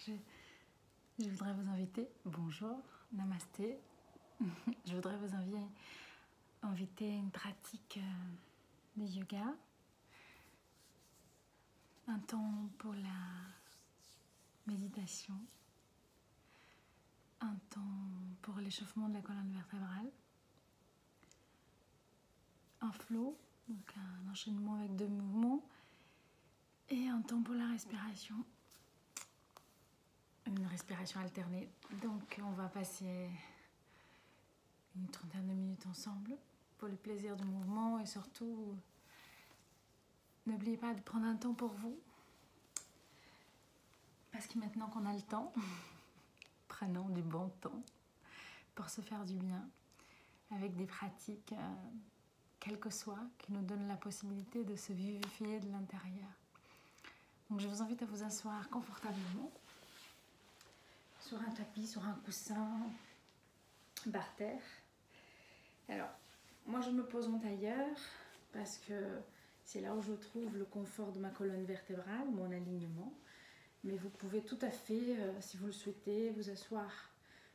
je voudrais vous inviter, bonjour, namasté, je voudrais vous inviter à une pratique de yoga, un temps pour la méditation, un temps pour l'échauffement de la colonne vertébrale, un flow, donc un enchaînement avec 2 mouvements, et un temps pour la respiration, une respiration alternée. Donc on va passer une trentaine de minutes ensemble pour le plaisir du mouvement et surtout n'oubliez pas de prendre un temps pour vous parce que maintenant qu'on a le temps, prenons du bon temps pour se faire du bien avec des pratiques quelles que soient qui nous donnent la possibilité de se vivifier de l'intérieur. Donc je vous invite à vous asseoir confortablement sur un tapis, sur un coussin, par terre. Alors, moi je me pose en tailleur parce que c'est là où je trouve le confort de ma colonne vertébrale, mon alignement. Mais vous pouvez tout à fait, si vous le souhaitez, vous asseoir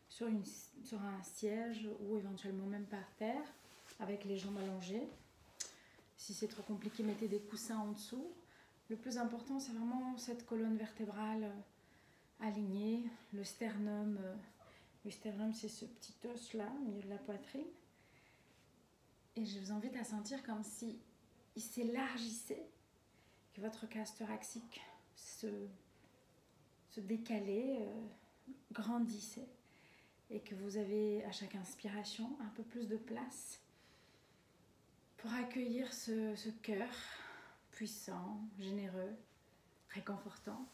sur un siège ou éventuellement même par terre avec les jambes allongées. Si c'est trop compliqué, mettez des coussins en dessous. Le plus important, c'est vraiment cette colonne vertébrale alignée, le sternum. Le sternum, c'est ce petit os-là, au milieu de la poitrine. Et je vous invite à sentir comme si il s'élargissait, que votre cage thoracique se décalait, grandissait. Et que vous avez à chaque inspiration un peu plus de place pour accueillir ce cœur puissant, généreux, réconfortant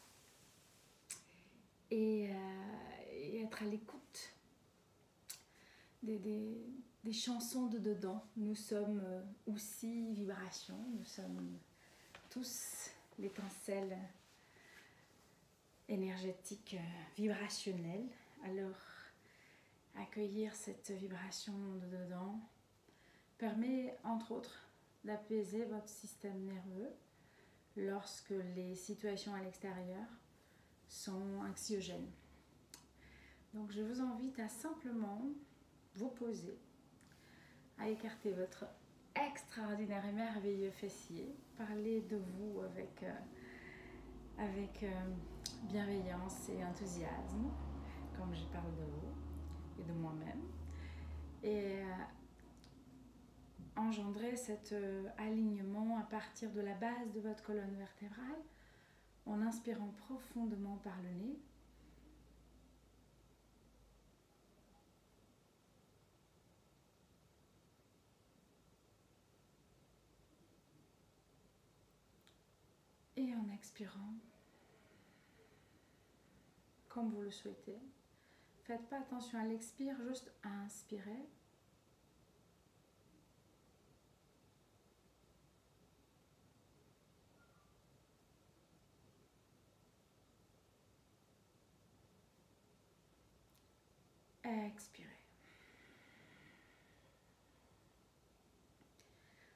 et être à l'écoute des chansons de dedans. Nous sommes aussi vibration, nous sommes tous l'étincelle énergétique vibrationnelle. Alors accueillir cette vibration de dedans permet entre autres d'apaiser votre système nerveux lorsque les situations à l'extérieur sont anxiogènes. Donc je vous invite à simplement vous poser, à écarter votre extraordinaire et merveilleux fessier, parler de vous avec bienveillance et enthousiasme, comme je parle de vous et de moi-même, et engendrer cet alignement à partir de la base de votre colonne vertébrale en inspirant profondément par le nez et en expirant comme vous le souhaitez. Faites pas attention à l'expire, juste à inspirer. Expirez.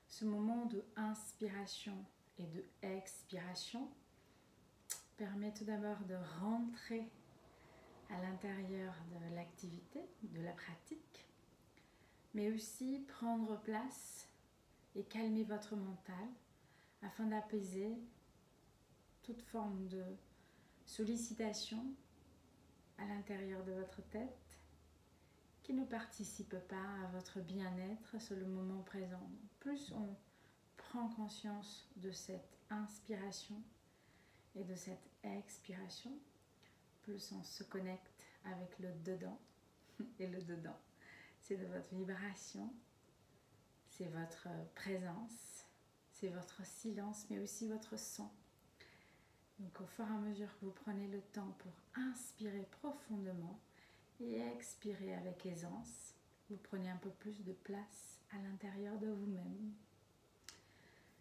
Ce moment de inspiration et de expiration permet tout d'abord de rentrer à l'intérieur de l'activité, de la pratique, mais aussi prendre place et calmer votre mental afin d'apaiser toute forme de sollicitation à l'intérieur de votre tête qui ne participe pas à votre bien-être sur le moment présent. Plus on prend conscience de cette inspiration et de cette expiration, plus on se connecte avec le dedans. Et le dedans, c'est de votre vibration, c'est votre présence, c'est votre silence, mais aussi votre son. Donc au fur et à mesure que vous prenez le temps pour inspirer profondément et expirer avec aisance, vous prenez un peu plus de place à l'intérieur de vous-même.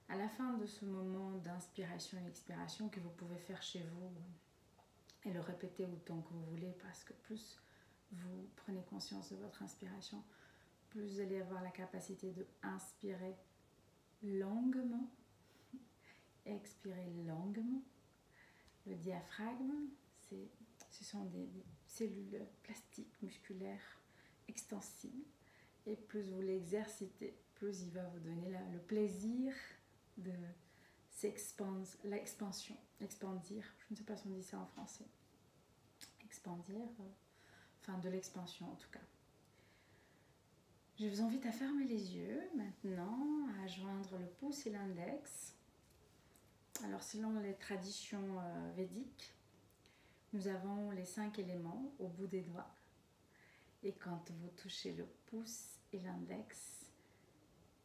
À la fin de ce moment d'inspiration et expiration que vous pouvez faire chez vous et le répéter autant que vous voulez, parce que plus vous prenez conscience de votre inspiration, plus vous allez avoir la capacité de inspirer longuement, expirer longuement. Le diaphragme, c'est Ce sont des cellules plastiques musculaires extensibles. Et plus vous l'exercitez, plus il va vous donner le plaisir de l'expansion. Expandir, je ne sais pas si on dit ça en français. Expandir, enfin de l'expansion en tout cas. Je vous invite à fermer les yeux maintenant, à joindre le pouce et l'index. Alors selon les traditions védiques, nous avons les 5 éléments au bout des doigts. Et quand vous touchez le pouce et l'index,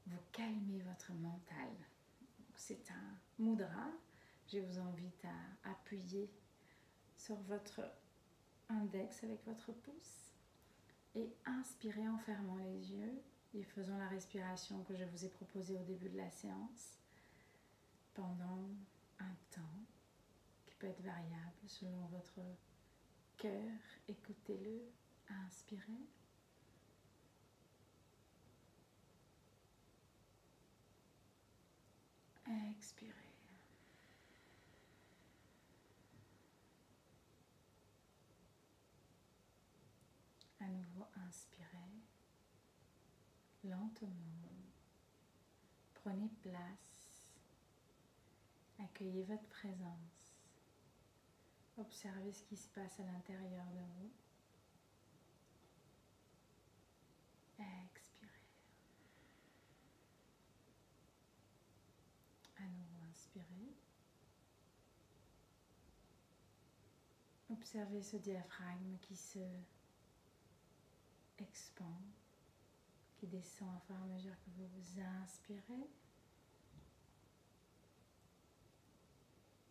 vous calmez votre mental. C'est un mudra. Je vous invite à appuyer sur votre index avec votre pouce et inspirez en fermant les yeux et faisant la respiration que je vous ai proposée au début de la séance pendant un temps qui peut être variable selon votre cœur. Écoutez-le, inspirez. Expirez. À nouveau, inspirez. Lentement. Prenez place. Accueillez votre présence. Observez ce qui se passe à l'intérieur de vous. Expirez. À nouveau, inspirez. Observez ce diaphragme qui se expand, qui descend au fur et à mesure que vous vous inspirez.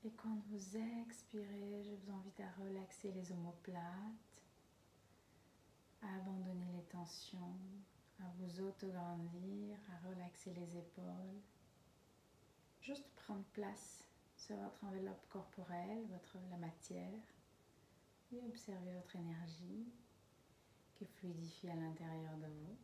Et quand vous expirez, je vous invite à relaxer les omoplates, à abandonner les tensions, à vous autograndir, à relaxer les épaules. Juste prendre place sur votre enveloppe corporelle, la matière, et observer votre énergie qui fluidifie à l'intérieur de vous.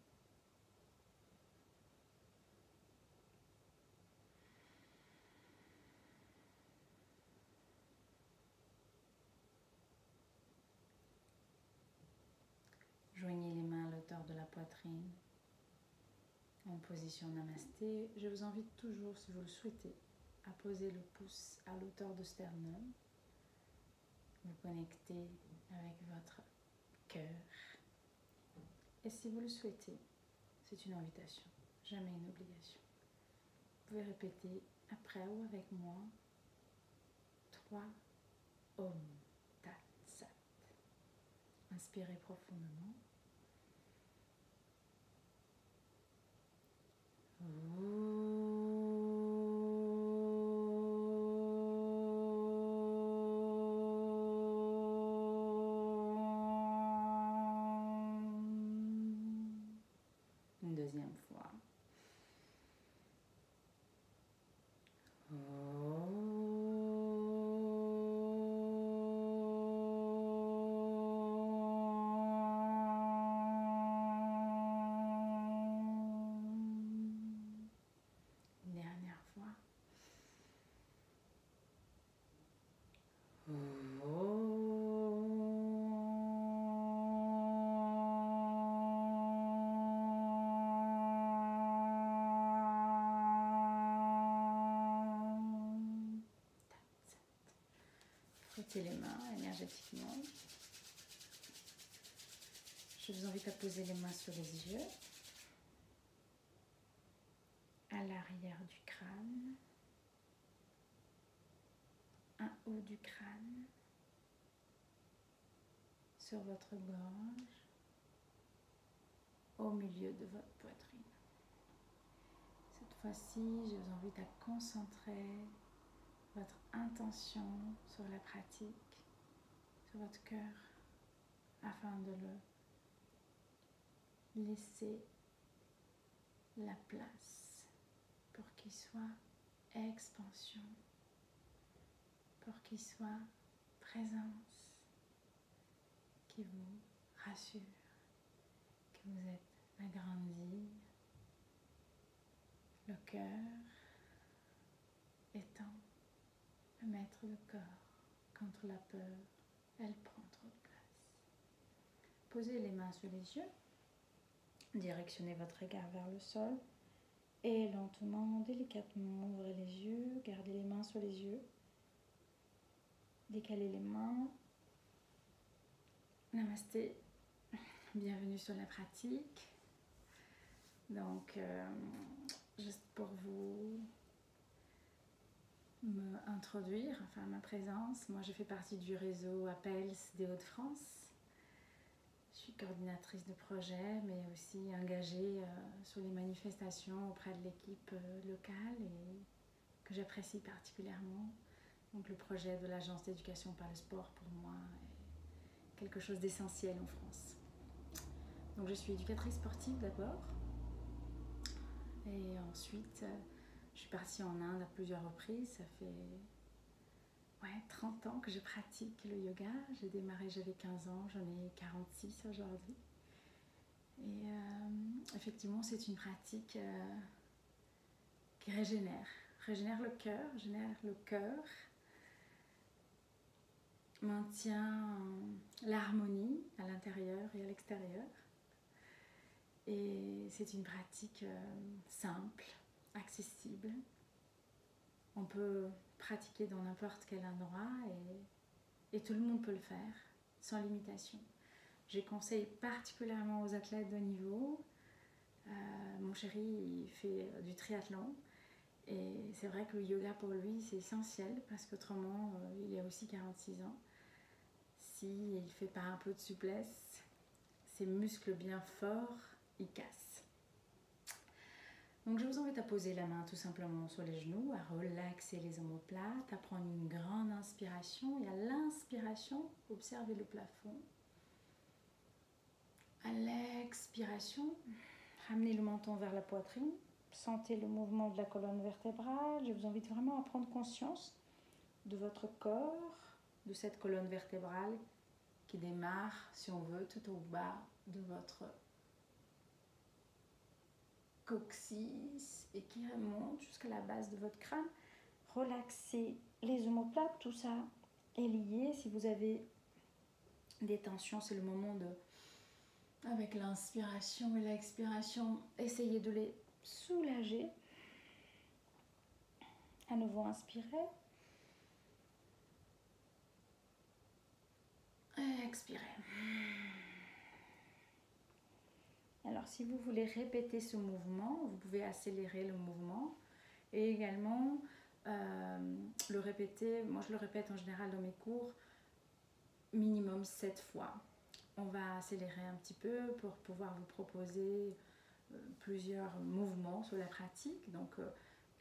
Joignez les mains à l'auteur de la poitrine en position namasté. Je vous invite toujours, si vous le souhaitez, à poser le pouce à l'auteur de sternum. Vous connectez avec votre cœur. Et si vous le souhaitez, c'est une invitation, jamais une obligation. Vous pouvez répéter après ou avec moi 3 Om Tat Sat. Inspirez profondément. Une deuxième fois. Frottez les mains énergétiquement. Je vous invite à poser les mains sur les yeux, à l'arrière du crâne, un haut du crâne, sur votre gorge, au milieu de votre poitrine. Cette fois-ci, je vous invite à concentrer votre intention sur la pratique, sur votre cœur, afin de le laisser la place pour qu'il soit expansion, pour qu'il soit présence, qui vous rassure, que vous êtes agrandi, le cœur étant le maître du corps contre la peur elle prend trop de place. Posez les mains sur les yeux, directionnez votre regard vers le sol et lentement, délicatement, ouvrez les yeux, gardez les mains sur les yeux, décalez les mains. Namasté, bienvenue sur la pratique. Donc, juste pour vous me introduire, enfin ma présence, moi je fais partie du réseau APELS des Hauts-de-France. Je suis coordinatrice de projet, mais aussi engagée sur les manifestations auprès de l'équipe locale et que j'apprécie particulièrement. Donc le projet de l'Agence d'éducation par le sport pour moi est quelque chose d'essentiel en France. Donc je suis éducatrice sportive d'abord et ensuite je suis partie en Inde à plusieurs reprises. Ça fait 30 ans que je pratique le yoga. J'ai démarré, j'avais 15 ans, j'en ai 46 aujourd'hui. Et effectivement, c'est une pratique qui régénère le cœur, maintient l'harmonie à l'intérieur et à l'extérieur. Et c'est une pratique simple, accessible. On peut pratiquer dans n'importe quel endroit et tout le monde peut le faire sans limitation. Je conseille particulièrement aux athlètes de haut niveau. Mon chéri il fait du triathlon et c'est vrai que le yoga pour lui c'est essentiel parce qu'autrement il a aussi 46 ans. S'il ne fait pas un peu de souplesse, ses muscles bien forts, ils cassent. Donc je vous invite à poser la main tout simplement sur les genoux, à relaxer les omoplates, à prendre une grande inspiration et à l'inspiration, observez le plafond. À l'expiration, ramenez le menton vers la poitrine, sentez le mouvement de la colonne vertébrale. Je vous invite vraiment à prendre conscience de votre corps, de cette colonne vertébrale qui démarre, si on veut, tout au bas de votre coccyx et qui remonte jusqu'à la base de votre crâne. Relaxez les omoplates, tout ça est lié. Si vous avez des tensions, c'est le moment de, avec l'inspiration et l'expiration, essayez de les soulager. À nouveau, inspirez. Et expirez. Alors, si vous voulez répéter ce mouvement, vous pouvez accélérer le mouvement et également le répéter. Moi, je le répète en général dans mes cours, minimum 7 fois. On va accélérer un petit peu pour pouvoir vous proposer plusieurs mouvements sur la pratique. Donc,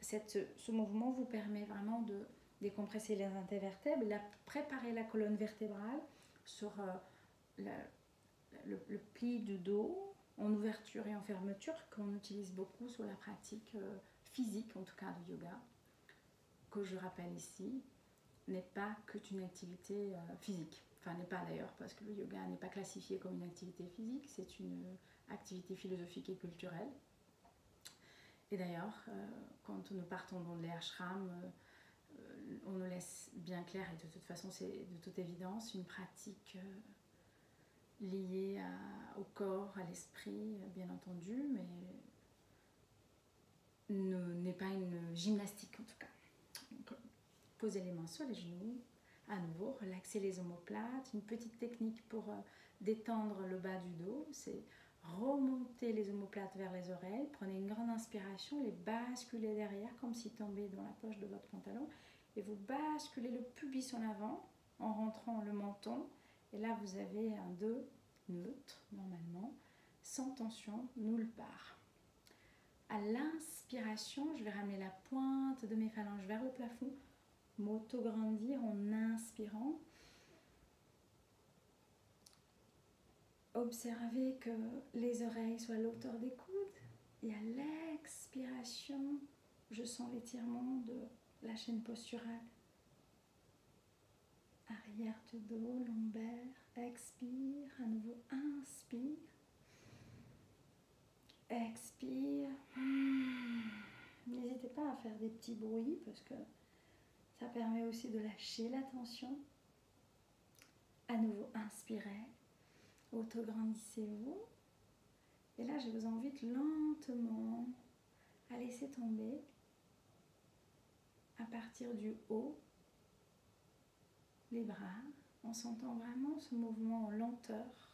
ce mouvement vous permet vraiment de décompresser les intervertèbres, préparer la colonne vertébrale sur le pli du dos, en ouverture et en fermeture, qu'on utilise beaucoup sur la pratique physique, en tout cas du yoga, que je rappelle ici, n'est pas qu'une activité physique. Enfin, n'est pas d'ailleurs, parce que le yoga n'est pas classifié comme une activité physique, c'est une activité philosophique et culturelle. Et d'ailleurs, quand nous partons dans les ashrams, on nous laisse bien clair, et de toute façon, c'est de toute évidence une pratique liée au corps, à l'esprit, bien entendu, mais n'est pas une gymnastique en tout cas. Donc, posez les mains sur les genoux, à nouveau, relaxez les omoplates. Une petite technique pour détendre le bas du dos, c'est remonter les omoplates vers les oreilles, prenez une grande inspiration, les basculez derrière comme si tombaient dans la poche de votre pantalon et vous basculez le pubis en avant en rentrant le menton et là vous avez un 2 neutre normalement, sans tension nulle part. À l'inspiration, je vais ramener la pointe de mes phalanges vers le plafond, m'auto-grandir en inspirant. Observez que les oreilles soient à l'auteur des coudes et à l'expiration, je sens l'étirement de la chaîne posturale. Arrière du dos, lombaire, expire, à nouveau inspire, expire. N'hésitez pas à faire des petits bruits parce que ça permet aussi de lâcher la tension. À Inspirez, autograndissez-vous. Et là, je vous invite lentement à laisser tomber à partir du haut les bras, en sentant vraiment ce mouvement en lenteur.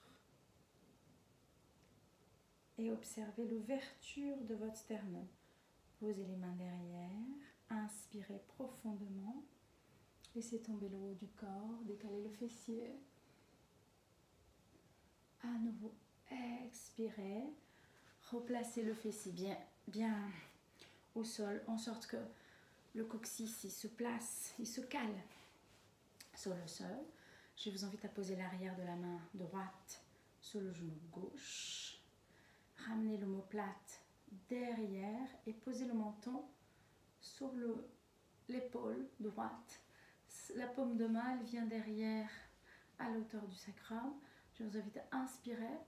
Et observez l'ouverture de votre sternum. Posez les mains derrière, inspirez profondément. Laissez tomber le haut du corps, décalez le fessier. À nouveau, expirez. Replacez le fessier bien au sol, en sorte que le coccyx il se place, il se cale sur le sol. Je vous invite à poser l'arrière de la main droite sur le genou gauche. Ramenez l'omoplate derrière et posez le menton sur l'épaule droite. La paume de main elle vient derrière à la hauteur du sacrum. Je vous invite à inspirer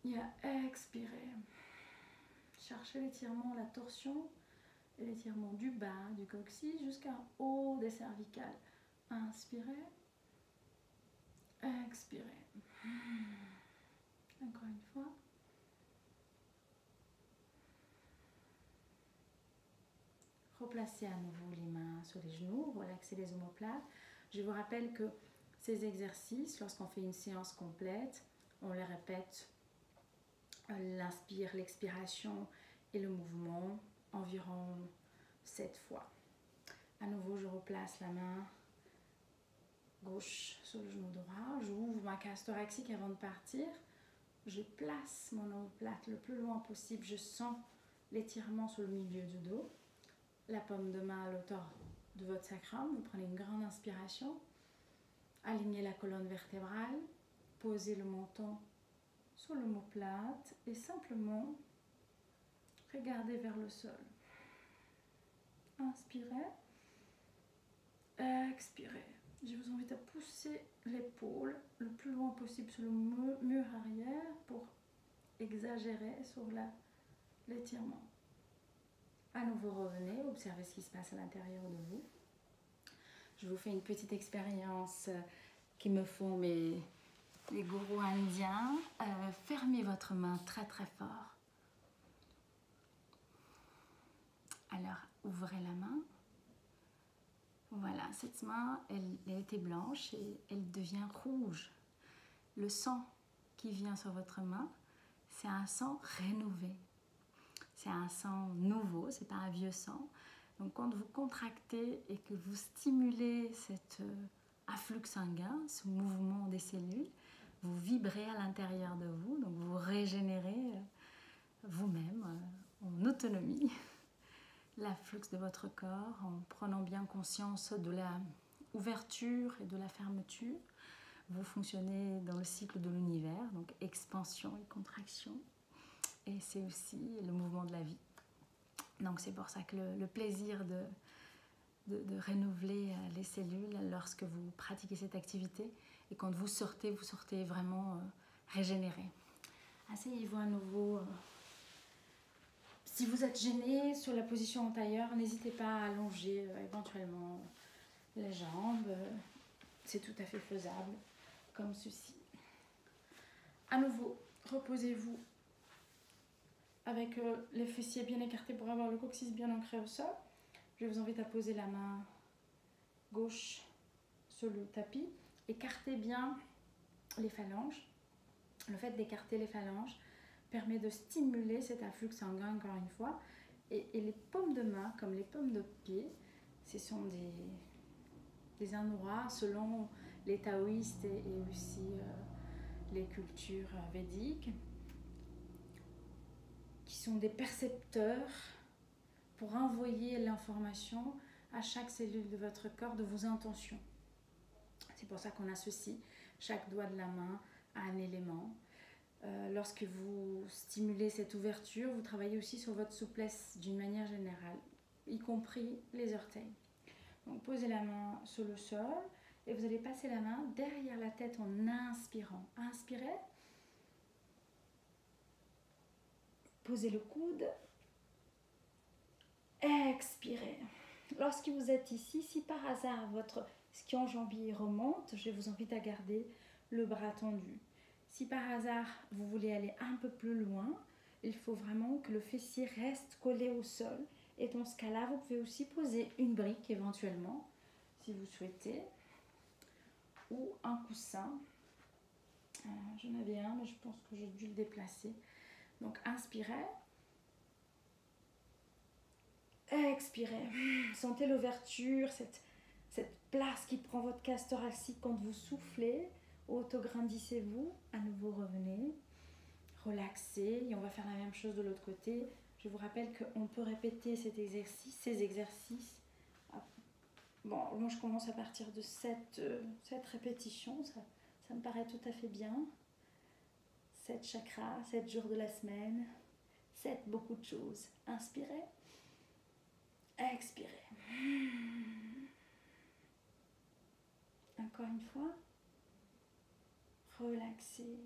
et à expirer. Cherchez l'étirement, la torsion et l'étirement du bas du coccyx jusqu'en haut des cervicales. Inspirez, expirez. Encore une fois. Replacez à nouveau les mains sur les genoux, relaxez les omoplates. Je vous rappelle que ces exercices, lorsqu'on fait une séance complète, on les répète, l'inspire, l'expiration et le mouvement environ 7 fois. À nouveau, je replace la main gauche sur le genou droit. J'ouvre ma cage thoracique avant de partir. Je place mon omoplate le plus loin possible. Je sens l'étirement sur le milieu du dos. La paume de main à l'auteur de votre sacrum. Vous prenez une grande inspiration. Alignez la colonne vertébrale. Posez le menton sur l'omoplate et simplement regardez vers le sol. Inspirez. Expirez. Je vous invite à pousser l'épaule le plus loin possible sur le mur arrière pour exagérer sur l'étirement. À nouveau, revenez, observez ce qui se passe à l'intérieur de vous. Je vous fais une petite expérience qui me font les gourous indiens. Fermez votre main très très fort. Alors, ouvrez la main. Voilà, cette main, elle était blanche et elle devient rouge. Le sang qui vient sur votre main, c'est un sang rénové. C'est un sang nouveau, c'est pas un vieux sang. Donc quand vous contractez et que vous stimulez cet afflux sanguin, ce mouvement des cellules, vous vibrez à l'intérieur de vous, donc vous régénérez vous-même en autonomie l'afflux de votre corps en prenant bien conscience de la ouverture et de la fermeture. Vous fonctionnez dans le cycle de l'univers, donc expansion et contraction. Et c'est aussi le mouvement de la vie. Donc c'est pour ça que le plaisir de renouveler les cellules lorsque vous pratiquez cette activité. Et quand vous sortez vraiment régénéré. Asseyez-vous à nouveau. Si vous êtes gêné sur la position en tailleur, n'hésitez pas à allonger éventuellement les jambes. C'est tout à fait faisable, comme ceci. À nouveau, reposez-vous avec les fessiers bien écartés pour avoir le coccyx bien ancré au sol. Je vous invite à poser la main gauche sur le tapis. Écartez bien les phalanges. Le fait d'écarter les phalanges permet de stimuler cet afflux sanguin encore une fois. Et les paumes de main, comme les paumes de pied, ce sont des endroits, selon les taoïstes et aussi les cultures védiques, qui sont des percepteurs pour envoyer l'information à chaque cellule de votre corps de vos intentions. C'est pour ça qu'on associe chaque doigt de la main à un élément. Lorsque vous stimulez cette ouverture, vous travaillez aussi sur votre souplesse d'une manière générale, y compris les orteils. Donc posez la main sur le sol et vous allez passer la main derrière la tête en inspirant. Inspirez. Posez le coude. Expirez. Lorsque vous êtes ici, si par hasard votre ischio-jambier remonte, je vous invite à garder le bras tendu. Si par hasard vous voulez aller un peu plus loin, il faut vraiment que le fessier reste collé au sol. Et dans ce cas-là, vous pouvez aussi poser une brique éventuellement, si vous souhaitez, ou un coussin. J'en avais un, mais je pense que j'ai dû le déplacer. Donc inspirez. Expirez. Sentez l'ouverture, cette place qui prend votre cage thoracique quand vous soufflez. Autograndissez-vous. À nouveau, revenez. Relaxez. Et on va faire la même chose de l'autre côté. Je vous rappelle qu'on peut répéter ces exercices. Bon, moi je commence à partir de 7 répétitions. Ça me paraît tout à fait bien. 7 chakras, 7 jours de la semaine. 7 beaucoup de choses. Inspirez. Expirez. Encore une fois. Relaxez.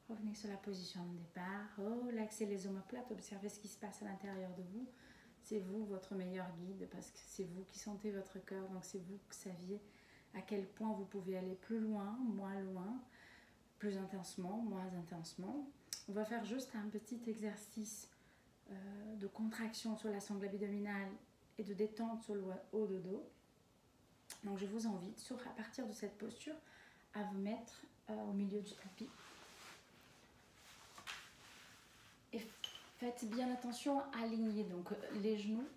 Revenez sur la position de départ. Relaxez les omoplates. Observez ce qui se passe à l'intérieur de vous. C'est vous, votre meilleur guide, parce que c'est vous qui sentez votre cœur. Donc c'est vous qui saviez à quel point vous pouvez aller plus loin, moins loin, plus intensement, moins intensement. On va faire juste un petit exercice de contraction sur la sangle abdominale et de détente sur le haut de dos. Donc je vous invite, à partir de cette posture, à vous mettre au milieu du tapis. Et faites bien attention à aligner donc les genoux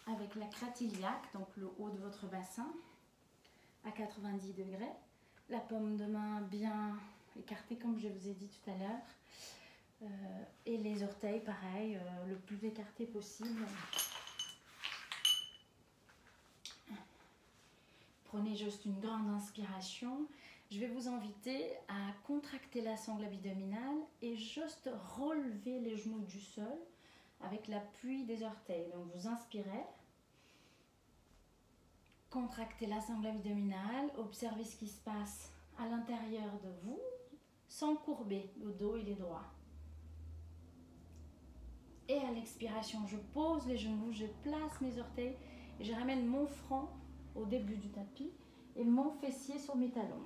avec la crête iliaque, donc le haut de votre bassin, à 90 degrés. La paume de main bien écartée comme je vous ai dit tout à l'heure. Et les orteils, pareil, le plus écarté possible. Prenez juste une grande inspiration. Je vais vous inviter à contracter la sangle abdominale et juste relever les genoux du sol avec l'appui des orteils. Donc vous inspirez. Contractez la sangle abdominale. Observez ce qui se passe à l'intérieur de vous sans courber. Le dos il est droit. Et à l'expiration, je pose les genoux, je place mes orteils et je ramène mon front au début du tapis et mon fessier sur mes talons.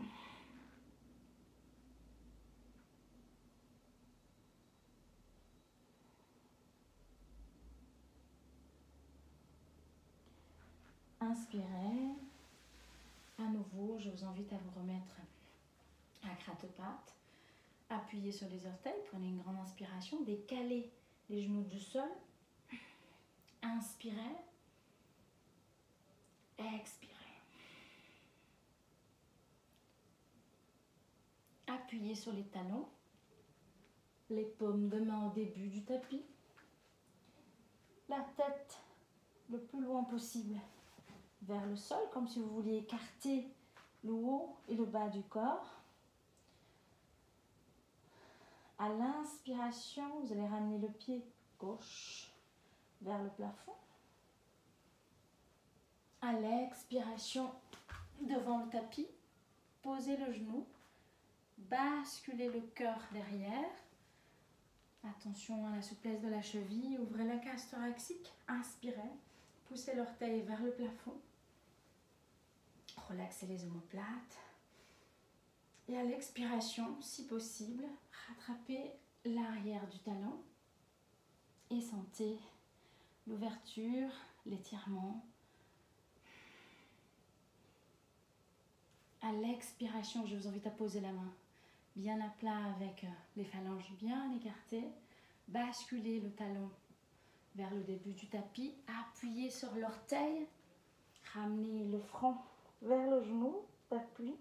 Inspirez. À nouveau, je vous invite à vous remettre à gratte-patte. Appuyez sur les orteils, prenez une grande inspiration, décalez les genoux du sol. Inspirez. Expirez. Appuyez sur les talons, les paumes de main au début du tapis. La tête le plus loin possible vers le sol, comme si vous vouliez écarter le haut et le bas du corps. À l'inspiration, vous allez ramener le pied gauche vers le plafond. À l'expiration, devant le tapis, posez le genou, basculez le cœur derrière. Attention à la souplesse de la cheville, ouvrez la cage thoracique, inspirez, poussez l'orteil vers le plafond. Relaxez les omoplates. Et à l'expiration, si possible, rattrapez l'arrière du talon et sentez l'ouverture, l'étirement. À l'expiration, je vous invite à poser la main bien à plat avec les phalanges bien écartées. Basculez le talon vers le début du tapis. Appuyez sur l'orteil. Ramenez le front vers le genou d'appui.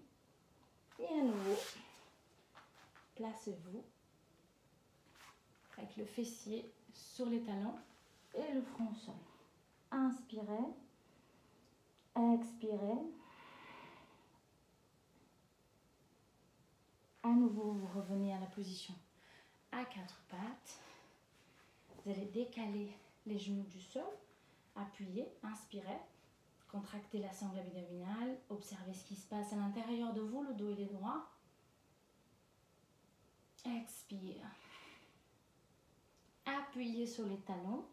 Et à nouveau, placez-vous avec le fessier sur les talons et le front au sol. Inspirez. Expirez. À nouveau, vous revenez à la position à quatre pattes. Vous allez décaler les genoux du sol, appuyez, inspirez, contractez la sangle abdominale, observez ce qui se passe à l'intérieur de vous, le dos il est droit. Expire. Appuyez sur les talons.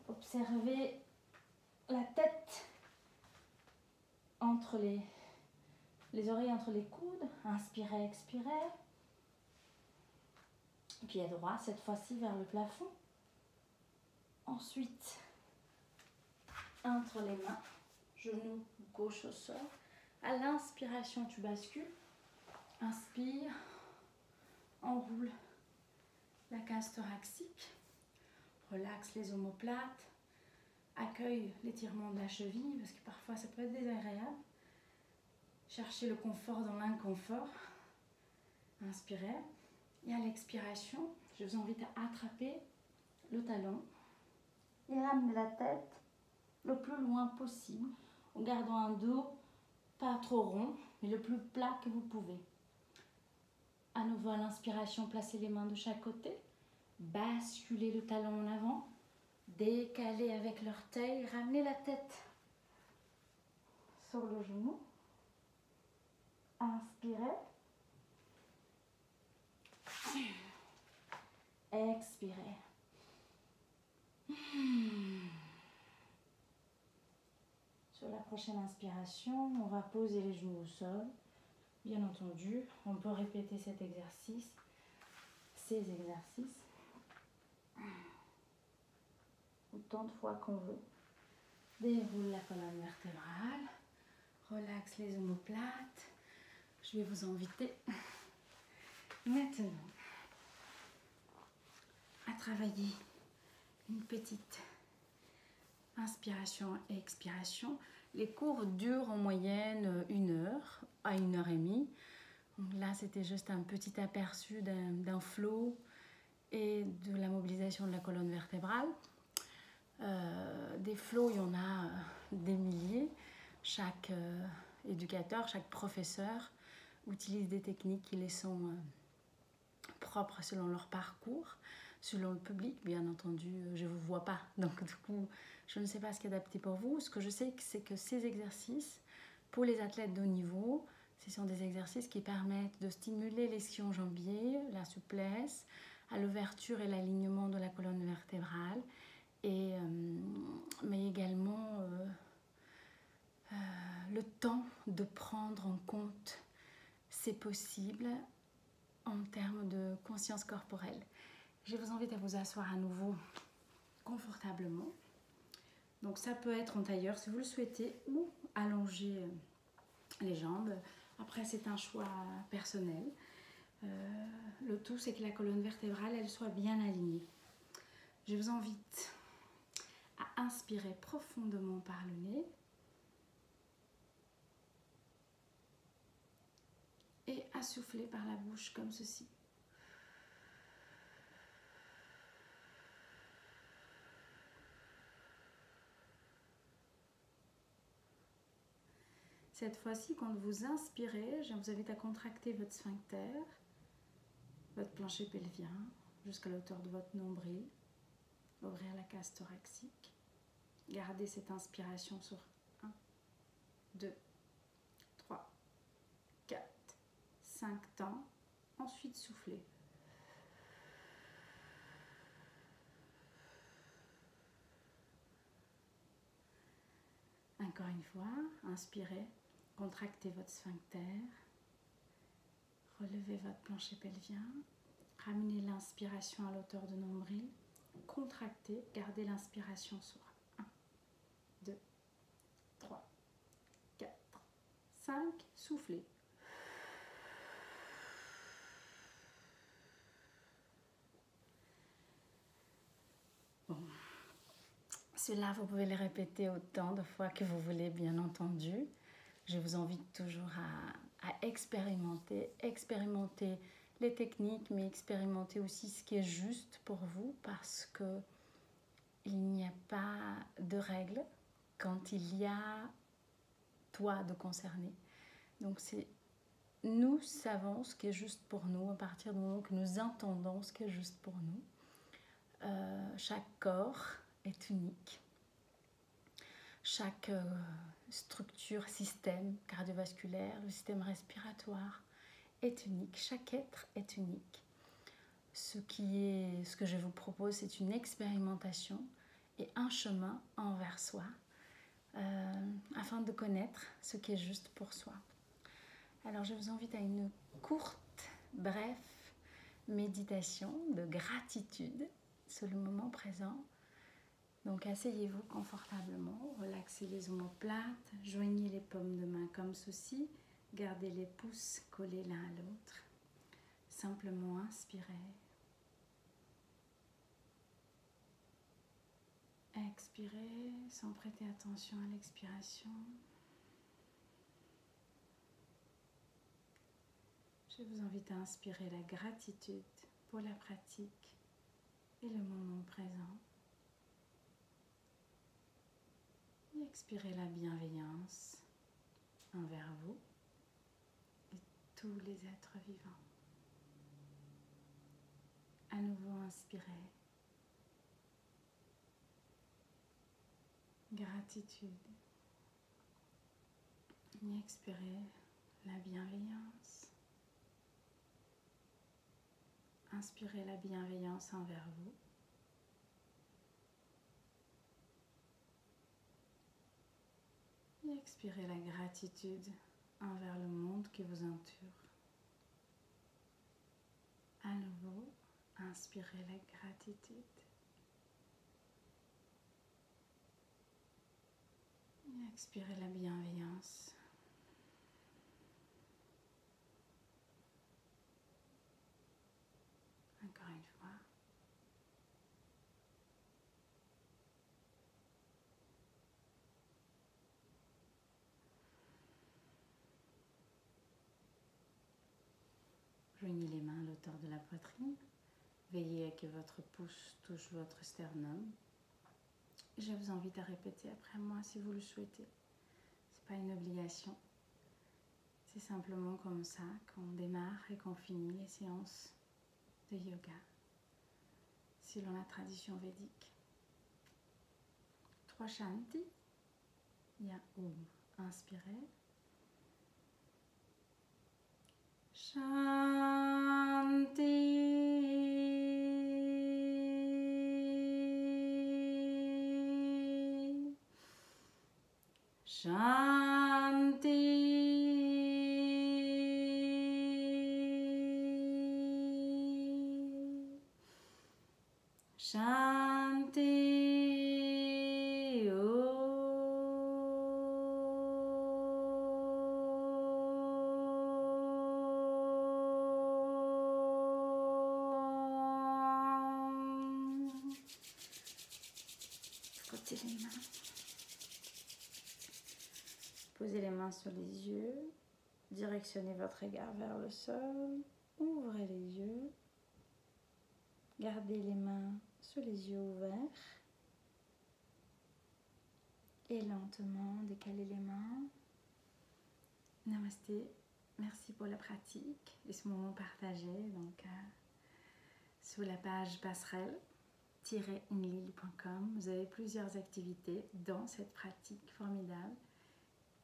Observez la tête entre les oreilles entre les coudes. Inspirez, expirez. Pied droit, cette fois-ci vers le plafond. Ensuite, entre les mains, genou gauche au sol. À l'inspiration, tu bascules. Inspire, enroule la cage thoracique. Relaxe les omoplates. Accueille l'étirement de la cheville parce que parfois ça peut être désagréable. Cherchez le confort dans l'inconfort. Inspirez. Et à l'expiration, je vous invite à attraper le talon et ramener la tête le plus loin possible en gardant un dos pas trop rond, mais le plus plat que vous pouvez. À nouveau à l'inspiration, placez les mains de chaque côté. Basculez le talon en avant. Décalez avec l'orteil. Ramenez la tête sur le genou. Inspirez. Expirez. Sur la prochaine inspiration, on va poser les genoux au sol. Bien entendu, on peut répéter cet exercice, ces exercices, autant de fois qu'on veut. Déroule la colonne vertébrale, relaxe les omoplates. Je vais vous inviter maintenant à travailler une petite inspiration et expiration. Les cours durent en moyenne 1 heure à 1 heure et demie. Donc là, c'était juste un petit aperçu d'un flow et de la mobilisation de la colonne vertébrale. Des flows, il y en a des milliers. Chaque éducateur, chaque professeur utilise des techniques qui les sont propres selon leur parcours, selon le public. Bien entendu, je ne vous vois pas, donc du coup, je ne sais pas ce qui est adapté pour vous. Ce que je sais, c'est que ces exercices, pour les athlètes de haut niveau, ce sont des exercices qui permettent de stimuler les sillons jambiers, la souplesse, à l'ouverture et l'alignement de la colonne vertébrale, mais également le temps de prendre en compte, c'est possible, en termes de conscience corporelle. Je vous invite à vous asseoir à nouveau confortablement. Donc ça peut être en tailleur si vous le souhaitez ou allonger les jambes. Après, c'est un choix personnel. Le tout, c'est que la colonne vertébrale, elle soit bien alignée. Je vous invite à inspirer profondément par le nez et à souffler par la bouche comme ceci. Cette fois-ci, quand vous inspirez, je vous invite à contracter votre sphincter, votre plancher pelvien, jusqu'à la hauteur de votre nombril. Ouvrir la cage thoracique. Gardez cette inspiration sur 1, 2, 3, 4, 5 temps. Ensuite, soufflez. Encore une fois, inspirez, contractez votre sphincter, relevez votre plancher pelvien, ramenez l'inspiration à l'auteur de nombril, contractez, gardez l'inspiration sur 1, 2, 3, 4, 5, soufflez. Bon. Cela, vous pouvez le répéter autant de fois que vous voulez, bien entendu. Je vous invite toujours à expérimenter les techniques, mais expérimenter aussi ce qui est juste pour vous, parce que il n'y a pas de règles quand il y a toi de concerné. Donc nous savons ce qui est juste pour nous à partir du moment que nous entendons ce qui est juste pour nous. Chaque corps est unique. Chaque structure, système cardiovasculaire, le système respiratoire est unique. Chaque être est unique. Ce que je vous propose, c'est une expérimentation et un chemin envers soi. afin de connaître ce qui est juste pour soi. Alors je vous invite à une courte, bref méditation de gratitude sur le moment présent. Donc asseyez-vous confortablement, relaxez les omoplates, joignez les paumes de main comme ceci, gardez les pouces collés l'un à l'autre. Simplement inspirez. Expirez sans prêter attention à l'expiration. Je vous invite à inspirer la gratitude pour la pratique et le moment présent. Et expirez la bienveillance envers vous et tous les êtres vivants. À nouveau inspirez. Gratitude. Et expirez la bienveillance. Inspirez la bienveillance envers vous. Et expirez la gratitude envers le monde qui vous entoure. À nouveau, inspirez la gratitude. Et expirez la bienveillance. Encore une fois. Joignez les mains à l'auteur de la poitrine. Veillez à que votre pouce touche votre sternum. Je vous invite à répéter après moi si vous le souhaitez. Ce n'est pas une obligation. C'est simplement comme ça qu'on démarre et qu'on finit les séances de yoga selon la tradition védique. 3 Shanti. Il y a Om. Inspirez. Shanti. Shanti. Shanti. Frottez les mains. Posez les mains sur les yeux. Directionnez votre regard vers le sol. Ouvrez les yeux. Gardez les mains sur les yeux ouverts. Et lentement, décalez les mains. Namasté. Merci pour la pratique et ce moment partagé. Donc, sur la page passerelle-inlil.com, vous avez plusieurs activités dans cette pratique formidable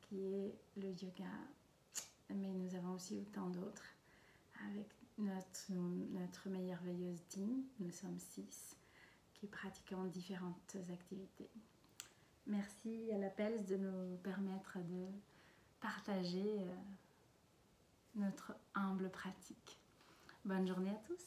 qui est le yoga. Mais nous avons aussi autant d'autres avec notre merveilleuse team. Nous sommes 6 qui pratiquons différentes activités. Merci à la PELS de nous permettre de partager notre humble pratique. Bonne journée à tous.